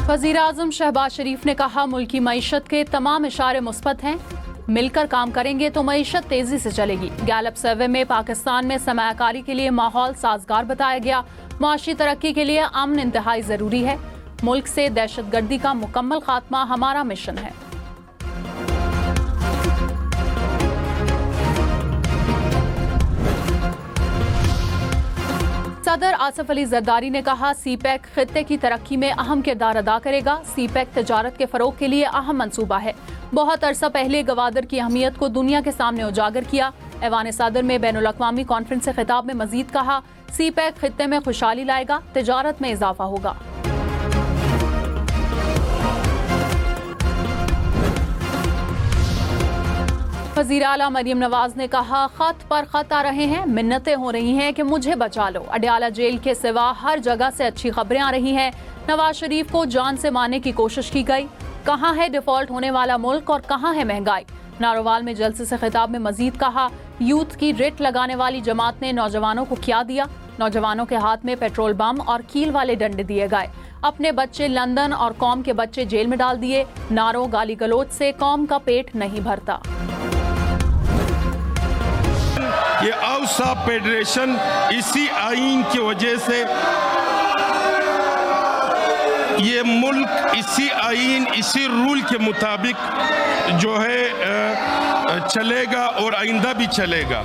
वज़ीर-ए-आज़म शहबाज शरीफ ने कहा, मुल्क की मईशत के तमाम इशारे मुस्बत हैं, मिलकर काम करेंगे तो मईशत तेजी से चलेगी। गैलप सर्वे में पाकिस्तान में सरमायाकारी के लिए माहौल साजगार बताया गया। मुआशी तरक्की के लिए अमन इंतहाई जरूरी है। मुल्क से दहशतगर्दी का मुकम्मल खात्मा हमारा मिशन है। सदर आसिफ अली जरदारी ने कहा, सीपैक खित्ते की तरक्की में अहम किरदार अदा करेगा। सीपैक तजारत के फरोग के लिए अहम मंसूबा है। बहुत अरसा पहले गवादर की अहमियत को दुनिया के सामने उजागर किया। ऐवान सदर में बैनुल अक़वामी कॉन्फ्रेंस से खिताब में मजीद कहा, सीपैक खित्ते में खुशहाली लाएगा, तजारत में इजाफा होगा। वज़ीर आला मरियम नवाज ने कहा, खत पर खत आ रहे हैं, मिन्नतें हो रही हैं कि मुझे बचा लो। अडयाला जेल के सिवा हर जगह से अच्छी खबरें आ रही हैं। नवाज शरीफ को जान से मारने की कोशिश की गई। कहाँ है डिफॉल्ट होने वाला मुल्क और कहाँ है महंगाई। नारोवाल में जलसे से खिताब में मजीद कहा, यूथ की रिट लगाने वाली जमात ने नौजवानों को क्या दिया। नौजवानों के हाथ में पेट्रोल बम और कील वाले डंडे दिए गए। अपने बच्चे लंदन और कौम के बच्चे जेल में डाल दिए। नारों गाली गलोच से कौम का पेट नहीं भरता। ये औसा फेडरेशन इसी आईन की वजह से, ये मुल्क इसी आईन इसी रूल के मुताबिक जो है चलेगा और आइंदा भी चलेगा।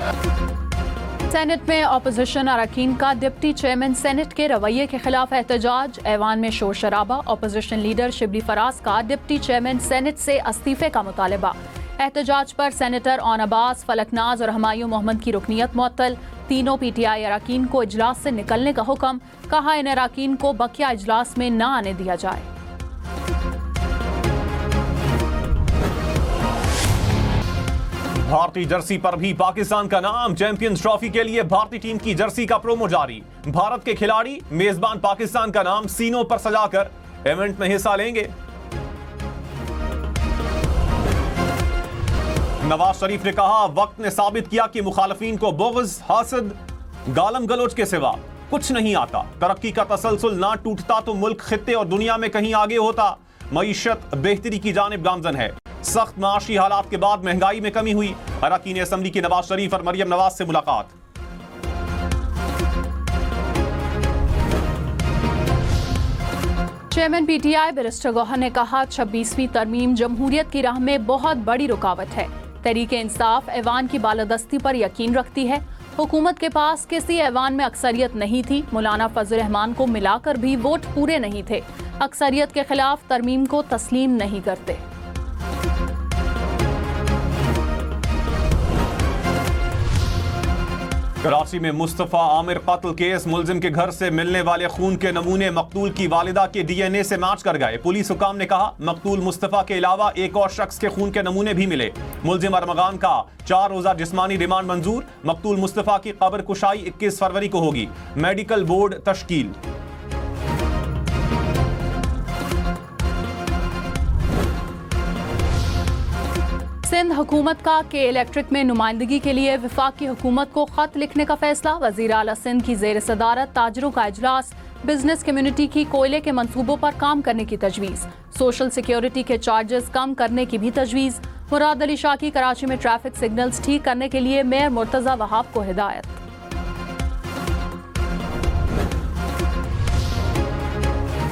सेनेट में अपोजिशन अरकान का डिप्टी चेयरमैन सेनेट के रवैये के खिलाफ एहतजाज। ऐवान में शोर शराबा। अपोजिशन लीडर शिबली फराज का डिप्टी चेयरमैन सेनेट से इस्तीफे का मुतालबा। एहतजाज पर सेनेटर ऑन अब्बास, फलकनाज और हमायूं मोहम्मद की रुकनियत मुअत्तल। तीनों पीटीआई अरकान को इजलास से निकलने का हुक्म। कहा, इन अरकान को बकिया इजलास में न आने दिया जाए। भारतीय जर्सी पर भी पाकिस्तान का नाम। चैंपियंस ट्रॉफी के लिए भारतीय टीम की जर्सी का प्रोमो जारी। भारत के खिलाड़ी मेजबान पाकिस्तान का नाम सीनों पर सजाकर इवेंट में हिस्सा लेंगे। नवाज शरीफ ने कहा, वक्त ने साबित किया कि मुखालफीन को बुग़्ज़, हसद, गालम गलोच के सिवा कुछ नहीं आता। तरक्की का तसलसल ना टूटता तो मुल्क खित्ते और दुनिया में कहीं आगे होता। मईशत बेहतरी की जानिब गामजन है। सख्त माशी हालात के बाद महंगाई में कमी हुई। अरकान असम्बली की नवाज शरीफ और मरियम नवाज से मुलाकात। चेयरमैन पीटीआई बैरिस्टर गौहर ने कहा, 26वीं तरमीम जमहूरियत की राह में बहुत बड़ी रुकावट है। तहरीक इंसाफ ऐवान की बालादस्ती पर यकीन रखती है। हुकूमत के पास किसी ऐवान में अक्सरियत नहीं थी। मौलाना फजल रहमान को मिलाकर भी वोट पूरे नहीं थे। अक्सरियत के खिलाफ तरमीम को तस्लीम नहीं करते। कराची में मुस्तफा आमिर कत्ल केस। मुलजिम के घर से मिलने वाले खून के नमूने मकतूल की वालिदा के डीएनए से मैच कर गए। पुलिस हुकाम ने कहा, मकतूल मुस्तफा के अलावा एक और शख्स के खून के नमूने भी मिले। मुलजिम अरमगान का 4 रोजा जिस्मानी रिमांड मंजूर। मकतूल मुस्तफा की कब्र कुशाई 21 फरवरी को होगी। Medical board तश्कील। सिंध हुकूमत का के इलेक्ट्रिक में नुमाइंदगी के लिए वफाकी हुकूमत को खत लिखने का फैसला। वज़ीर आला सिंध की ज़ेर सदारत ताजरों का इजलास। बिजनेस कम्युनिटी की कोयले के मंसूबों पर काम करने की तजवीज़। सोशल सिक्योरिटी के चार्जेस कम करने की भी तजवीज़। मुराद अली शाह की कराची में ट्रैफिक सिग्नल्स ठीक करने के लिए मेयर मुर्तज़ा वहाब को हिदायत।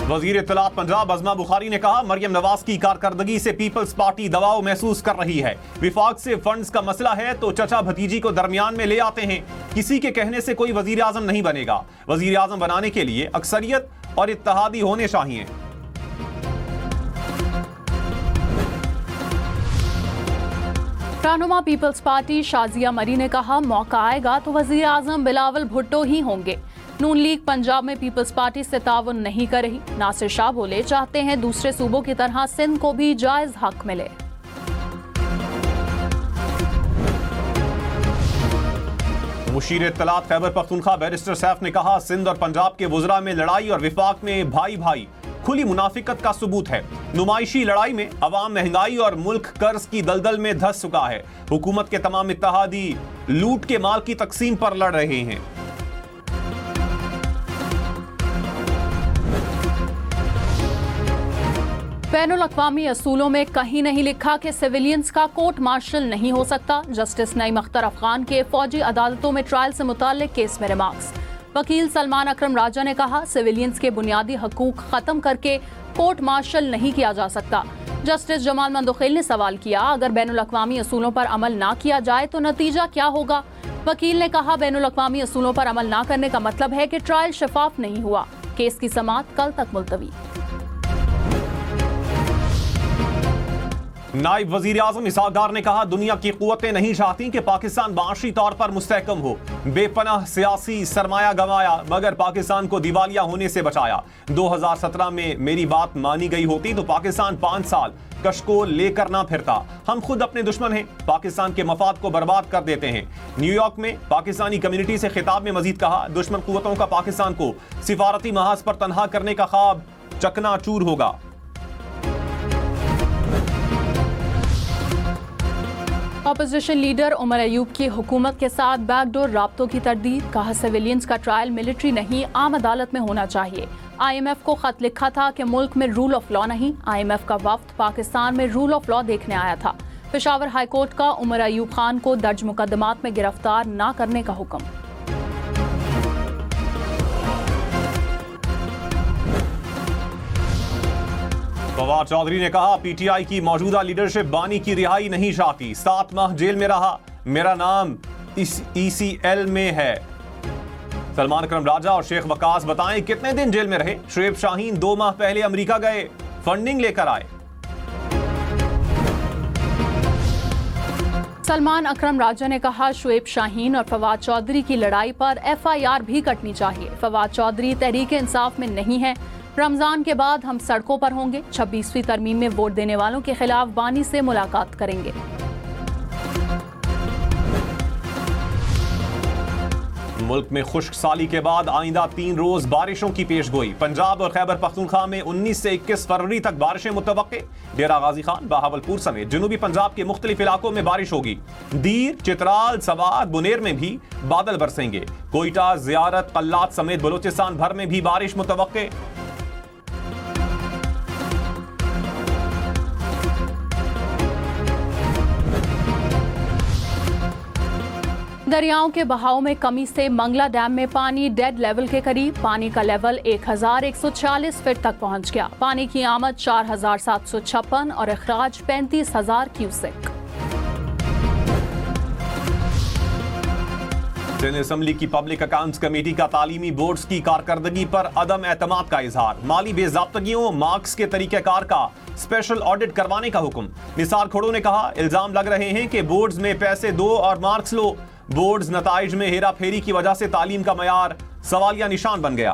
वजीर इत्तलात पंजाब अज़मा बुखारी ने कहा, मरियम नवाज की कारकर्दगी से पीपल्स पार्टी दबाव महसूस कर रही है। विफाक से फंड्स का मसला है तो चचा भतीजी को दरमियान में ले आते हैं। किसी के कहने से कोई वजीर आजम नहीं बनेगा। वजीर आजम बनाने के लिए अक्सरियत और इत्तेहादी होने चाहिए। रहनुमा पीपल्स पार्टी शाजिया मरी ने कहा, मौका आएगा तो वजीर आजम बिलावल भुट्टो ही होंगे। नून लीग पंजाब में पीपल्स पार्टी से ताउन नहीं कर रही। नासिर शाह बोले, चाहते हैं दूसरे सूबों की तरह सिंध को भी जायज हक मिले। मुशीर इत्तलात खैबर पख्तूनख्वा बैरिस्टर सैफ ने कहा, सिंध और पंजाब के वुज़रा में लड़ाई और विफाक में भाई भाई खुली मुनाफिकत का सबूत है। नुमाइशी लड़ाई में अवाम महंगाई और मुल्क कर्ज की दलदल में धंस चुका है। हुकूमत के तमाम इत्तेहादी लूट के माल की तकसीम पर लड़ रहे हैं। बैनुल अक़वामी असूलों में कहीं नहीं लिखा कि सिविलियंस का कोर्ट मार्शल नहीं हो सकता। जस्टिस नईम अख्तर अफगान के फौजी अदालतों में ट्रायल से मुताल्लिक केस में रिमार्क्स। वकील सलमान अकरम राजा ने कहा, सिविलियंस के बुनियादी हकूक खत्म करके कोर्ट मार्शल नहीं किया जा सकता। जस्टिस जमाल मंदोखेल ने सवाल किया, अगर बैनुल अक़वामी असूलों पर अमल ना किया जाए तो नतीजा क्या होगा? वकील ने कहा, बैनुल अक़वामी असूलों पर अमल ना करने का मतलब है कि ट्रायल शफाफ नहीं हुआ। केस की समाअत कल तक मुलतवी। नायब वजीर आजम इसहाक डार ने कहा, दुनिया की कुव्वतें नहीं चाहती कि पाकिस्तान माशी तौर पर मुस्तहकम हो। बेपनाह सियासी सरमाया गंवाया मगर पाकिस्तान को दिवालिया होने से बचाया। 2017 में मेरी बात मानी गई होती तो पाकिस्तान 5 साल कशकोल लेकर ना फिरता। हम खुद अपने दुश्मन हैं, पाकिस्तान के मफाद को बर्बाद कर देते हैं। न्यूयॉर्क में पाकिस्तानी कम्युनिटी से खिताब में मजीद कहा, दुश्मन कुव्वतों का पाकिस्तान को सिफारती महाज पर तनहा करने का ख्वाब चकनाचूर होगा। ऑपोजिशन लीडर उमर अयूब की हुकूमत के साथ बैकडोर राब्तों की तरदीद। कहा, सिविलियंस का ट्रायल मिलिट्री नहीं आम अदालत में होना चाहिए। IMF को खत लिखा था कि मुल्क में रूल ऑफ लॉ नहीं। IMF का वफ्द पाकिस्तान में रूल ऑफ लॉ देखने आया था। पेशावर हाई कोर्ट का उमर अयूब खान को दर्ज मुकदमात में गिरफ्तार ना करने का हुक्म। फवाद चौधरी ने कहा, PTI की मौजूदा लीडरशिप बानी की रिहाई नहीं चाहती। 7 माह जेल में रहा, मेरा नाम इस ECL में है। सलमान अकरम राजा और शेख वकास बताएं कितने दिन जेल में रहे। शुएब शाहीन 2 माह पहले अमेरिका गए, फंडिंग लेकर आए। सलमान अकरम राजा ने कहा, शुएब शाहीन और फवाद चौधरी की लड़ाई पर FIR भी कटनी चाहिए। फवाद चौधरी तहरीक इंसाफ में नहीं है। रमजान के बाद हम सड़कों पर होंगे। 26वीं तरमीम में वोट देने वालों के खिलाफ बानी से मुलाकात करेंगे। मुल्क में खुश्क साली के बाद आइंदा 3 रोज बारिशों की पेशगोई। पंजाब और खैबर पख्तूनख्वा में 19 से 21 फरवरी तक बारिशें मुतवक्के। डेरा गाजी खान, बहावलपुर समेत जनूबी पंजाब के मुख्तलिफ इलाकों में बारिश होगी। दीर, चित्राल, सवात, बुनेर में भी बादल बरसेंगे। कोयटा, जियारत, कल्लात समेत बलोचिस्तान भर में भी बारिश मुतवक्के। दरियाओं के बहाव में कमी से मंगला डैम में पानी डेड लेवल के करीब। पानी का लेवल 1140 फीट तक पहुंच गया। पानी की आमद 4756 और अखराज 35,000 क्यूसेक। सिंध असेंबली की पब्लिक अकाउंट्स कमेटी का तालीमी बोर्ड्स की कारकर्दगी पर अदम एतमाद का इजहार। माली बेज़ाब्तगियों, मार्क्स के तरीक़ेकार का स्पेशल ऑडिट करवाने का हुक्म। निसार खोड़ो ने कहा, इल्जाम लग रहे हैं कि बोर्ड्स में पैसे दो और मार्क्स लो। बोर्ड्स नताइज में हेरा फेरी की वजह से तालीम का मयार सवालिया निशान बन गया।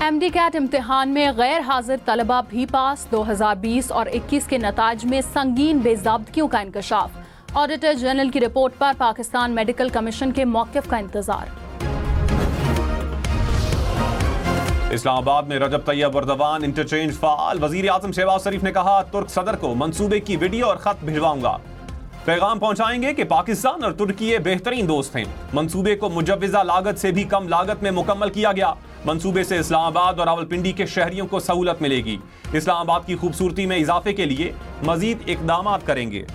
MD कैट इम्तिहान में गैर हाजिर तलबा भी पास। 2020 और 21 के नताइज में संगीन बेज़ाब्तगियों का इंकशाफ। ऑडिटर जनरल की रिपोर्ट पर पाकिस्तान मेडिकल कमीशन के मौक़िफ़ का इंतजार। इस्लामाबाद में रजब तैयब अर्दवान इंटरचेंज फाल। वजीर आजम शहबाज शरीफ ने कहा, तुर्क सदर को मंसूबे की वीडियो और खत भिजवाऊंगा। पैगाम पहुंचाएंगे कि पाकिस्तान और तुर्की बेहतरीन दोस्त हैं। मंसूबे को मुजव्विजा लागत से भी कम लागत में मुकम्मल किया गया। मंसूबे से इस्लामाबाद और रावलपिंडी के शहरियों को सहूलत मिलेगी। इस्लामाबाद की खूबसूरती में इजाफे के लिए मजीद इकदाम करेंगे।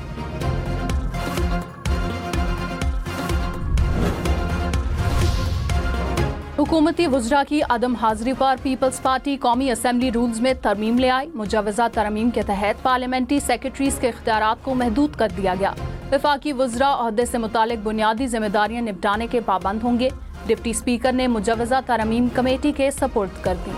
हुकूमती वज़रा की अदम हाजिरी पर पीपल्स पार्टी कौमी असेंबली रूल्स में तरमीम ले आई। मुजव्वज़ा तरमीम के तहत पार्लियामेंट्री सेक्रेटरीज के इख्तियारात को महदूद कर दिया गया। वफाकी वज़रा ओहदे से मुतालिक बुनियादी जिम्मेदारियां निपटाने के पाबंद होंगे। डिप्टी स्पीकर ने मुजव्वज़ा तरमीम कमेटी के सपुर्द कर दी।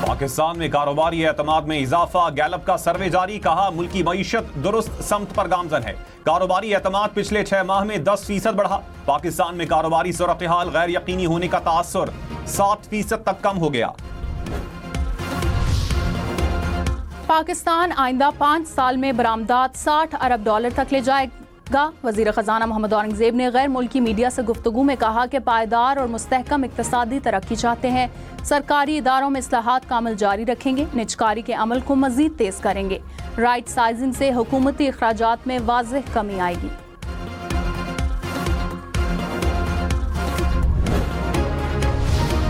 पाकिस्तान में कारोबारी एतमाद में इजाफा। गैलप का सर्वे जारी। कहा, मुल्की मईशत दुरुस्त समत पर गामजन है। कारोबारी एतमाद पिछले 6 माह में 10% बढ़ा। पाकिस्तान में कारोबारी सूरत हाल गैर यकीनी होने का तासुर 7% तक कम हो गया। पाकिस्तान आइंदा 5 साल में बरामदात $60 अरब तक ले जाएगा। वज़ीर ख़ज़ाना मोहम्मद औरंगज़ेब ने गैर मुल्की मीडिया से गुफ्तगू में कहा कि पायदार और मुस्तहकम इक़्तिसादी तरक्की चाहते हैं। सरकारी इदारों में इस्लाहात का अमल जारी रखेंगे, निजकारी के अमल को मज़ीद तेज़ करेंगे। राइट साइजिंग से हुकूमती अखराजात में वाज़ेह कमी आएगी।